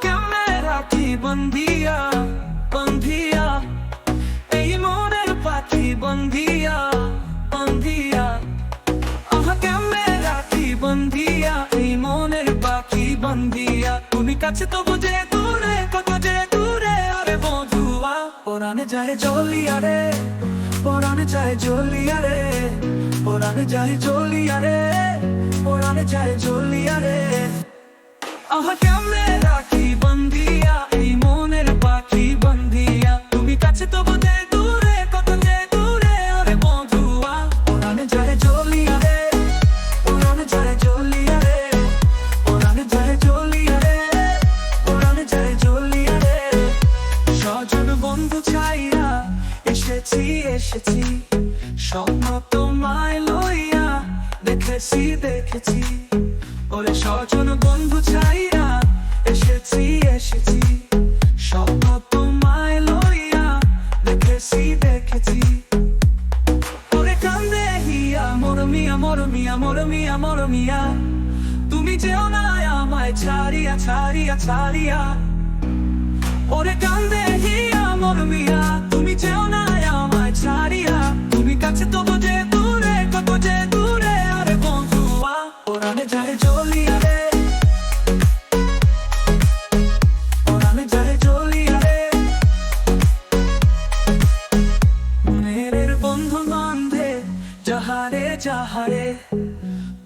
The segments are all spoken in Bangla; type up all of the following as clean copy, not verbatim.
কেমনে রাখি বন্ধিয়া বন্ধিয়া, এই মনের পাখি বন্ধিয়া বন্ধিয়া। কেমনে রাখি বন্ধিয়া, এই মনের পাখি বন্ধিয়া। তুমি কাছে তবু যে দূরে, কত যে দূরে আরে বন্ধুয়া। পরাণে যায় জ্বলিয়া রে, পরাণে যায় জ্বলিয়া রে, পরাণে যায় জ্বলিয়া রে, পরাণে যায় জ্বলিয়া রে। কেমনে রাখি বন্ধিয়া, এই মনের পাখি বন্ধিয়া। তুমি কাছে তবু যে দূরে, কত যে দূরে আরে বন্ধুয়া। পরাণে যায় জ্বলিয়া রে, পরাণে যায় জ্বলিয়া রে, পরাণে যায় জ্বলিয়া রে, পরাণে যায় জ্বলিয়া রে। স্বজন বন্ধু ছাইয়া এসেছি এসেছি, স্বপ্ন তোমায় লইয়া দেখেছি দেখেছি। ওরে স্বজন বন্ধু ছাইয়া এসেছি এসেছি, স্বপ্ন তোমায় লইয়া দেখেছি দেখেছি। ওরে কান্দে হিয়া মরমিয়া মরমিয়া মরমিয়া মরমিয়া, তুমি যেও না আমায় ছাড়িয়া ছাড়িয়া ছাড়িয়া। ওরে কান্দে হিয়া মরমিয়া, তুমি যেও না আমায় ছাড়িয়া। তুমি কাছে তবু যে দূরে, কত যে দূরে আরে বন্ধুয়া। পরাণে যায় জ্বলিয়া রে, পরাণে যায় জ্বলিয়া রে। মনের বন্ধু বান্ধে যাহারে যাহারে,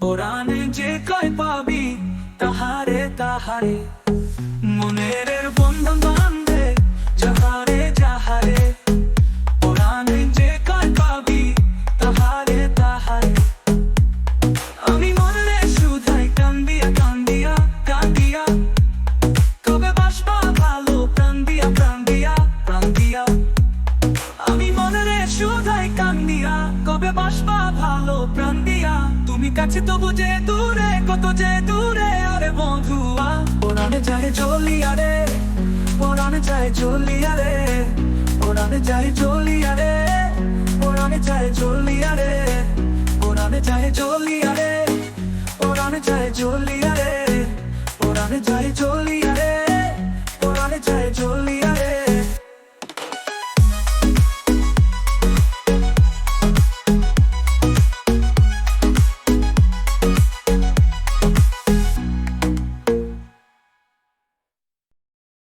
পরাণে যে কয় পাবি তাহারে তাহারে। মনের বন্ধু বান্ধে যাহারে যাহারে, পরাণে যে কয় পাবি তাহারে তাহারে। আমি মনে শুধাই কান্দিয়া কান্দিয়া কান্দিয়া, কবে বাসবা ভালো প্রাণ দিয়া প্রাণ দিয়া প্রাণ দিয়া। আমি মনে শুধাই কান্দিয়া, কবে বাসবা ভালো প্রাণ দিয়া। তুমি কাছে তবু যে দূরে, কত যে দূরে আরে বন্ধুয়া। পরাণে যায় জ্বলিয়া রে, পরাণে যায় জ্বলিয়া রে, পরাণে যায় জ্বলিয়া রে, পরাণে যায় জ্বলিয়া রে, পরাণে যায় জ্বলিয়া রে, পরাণে যায় জ্বলিয়া রে, পরাণে যায় জ্বলিয়া রে, পরাণে যায় জ্বলিয়া।